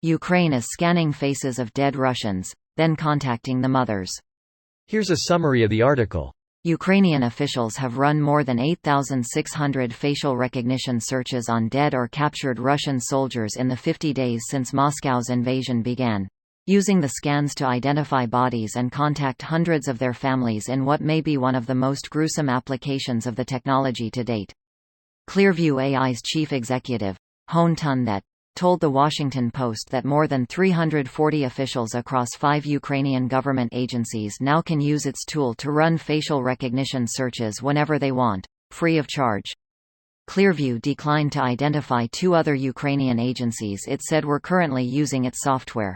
Ukraine is scanning faces of dead Russians, then contacting the mothers. Here's a summary of the article. Ukrainian officials have run more than 8,600 facial recognition searches on dead or captured Russian soldiers in the 50 days since Moscow's invasion began, using the scans to identify bodies and contact hundreds of their families in what may be one of the most gruesome applications of the technology to date. Clearview AI's chief executive, Hone Tundet, told The Washington Post that more than 340 officials across 5 Ukrainian government agencies now can use its tool to run facial recognition searches whenever they want, free of charge. Clearview declined to identify 2 other Ukrainian agencies it said were currently using its software.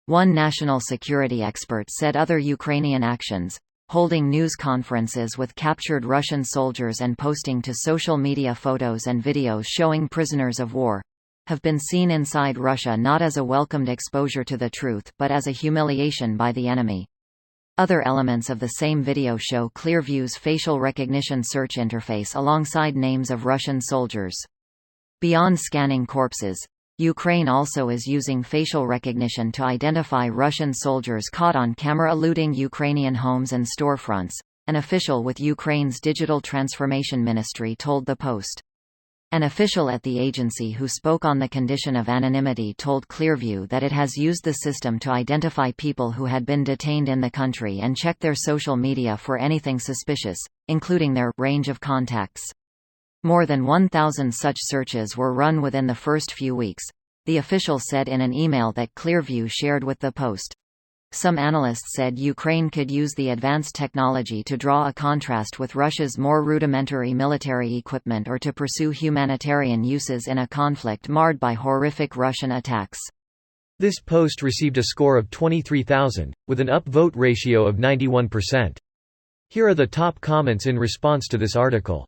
One national security expert said other Ukrainian actions, holding news conferences with captured Russian soldiers and posting to social media photos and videos showing prisoners of war, have been seen inside Russia not as a welcomed exposure to the truth but as a humiliation by the enemy. Other elements of the same video show Clearview's facial recognition search interface alongside names of Russian soldiers. Beyond scanning corpses, Ukraine also is using facial recognition to identify Russian soldiers caught on camera looting Ukrainian homes and storefronts, an official with Ukraine's Digital Transformation Ministry told the Post. An official at the agency who spoke on the condition of anonymity told Clearview that it has used the system to identify people who had been detained in the country and check their social media for anything suspicious, including their range of contacts. More than 1,000 such searches were run within the first few weeks, the official said in an email that Clearview shared with the Post. Some analysts said Ukraine could use the advanced technology to draw a contrast with Russia's more rudimentary military equipment or to pursue humanitarian uses in a conflict marred by horrific Russian attacks. This post received a score of 23,000, with an upvote ratio of 91%. Here are the top comments in response to this article.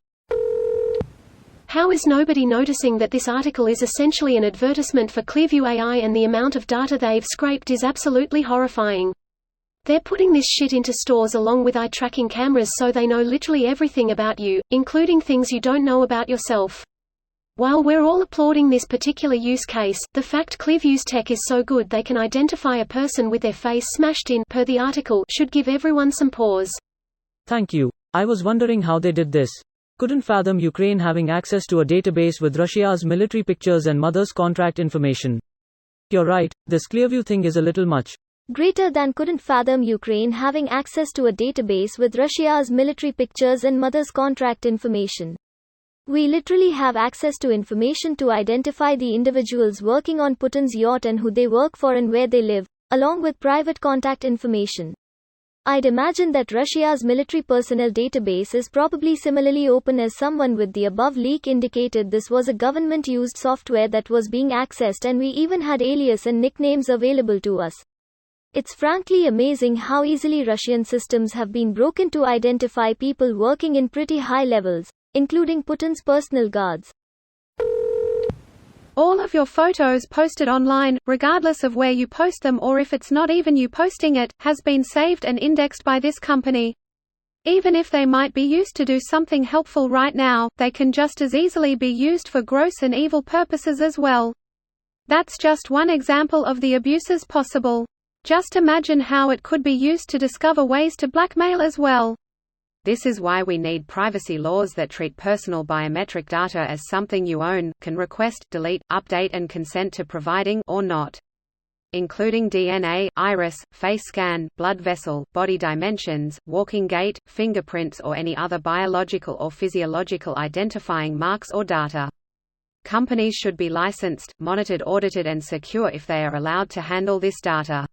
How is nobody noticing that this article is essentially an advertisement for Clearview AI and the amount of data they've scraped is absolutely horrifying. They're putting this shit into stores along with eye tracking cameras so they know literally everything about you, including things you don't know about yourself. While we're all applauding this particular use case, the fact Clearview's tech is so good they can identify a person with their face smashed in per the article should give everyone some pause. Thank you. I was wondering how they did this. Couldn't fathom Ukraine having access to a database with Russia's military pictures and mother's contract information. You're right, this Clearview thing is a little much. Greater than couldn't fathom Ukraine having access to a database with Russia's military pictures and mother's contract information. We literally have access to information to identify the individuals working on Putin's yacht and who they work for and where they live, along with private contact information. I'd imagine that Russia's military personnel database is probably similarly open as someone with the above leak indicated. This was a government-used software that was being accessed and we even had alias and nicknames available to us. It's frankly amazing how easily Russian systems have been broken to identify people working in pretty high levels, including Putin's personal guards. All of your photos posted online, regardless of where you post them or if it's not even you posting it, has been saved and indexed by this company. Even if they might be used to do something helpful right now, they can just as easily be used for gross and evil purposes as well. That's just one example of the abuses possible. Just imagine how it could be used to discover ways to blackmail as well. This is why we need privacy laws that treat personal biometric data as something you own, can request, delete, update and consent to providing or not. Including DNA, iris, face scan, blood vessel, body dimensions, walking gait, fingerprints or any other biological or physiological identifying marks or data. Companies should be licensed, monitored, audited and secure if they are allowed to handle this data.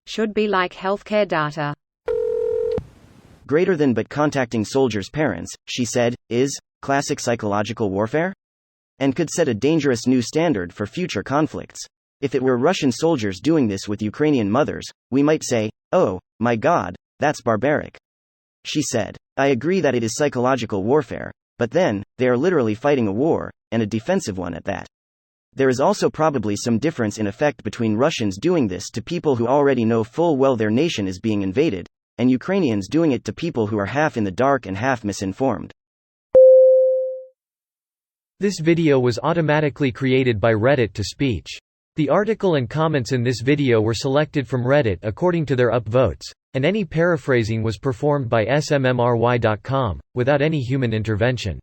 Should be like healthcare data. Greater than but contacting soldiers' parents, she said, is classic psychological warfare? And could set a dangerous new standard for future conflicts. If it were Russian soldiers doing this with Ukrainian mothers, we might say, oh, my God, that's barbaric. She said, I agree that it is psychological warfare, but then, they are literally fighting a war, and a defensive one at that. There is also probably some difference in effect between Russians doing this to people who already know full well their nation is being invaded, and Ukrainians doing it to people who are half in the dark and half misinformed. This video was automatically created by Reddit to speech. The article and comments in this video were selected from Reddit according to their upvotes, and any paraphrasing was performed by smmry.com, without any human intervention.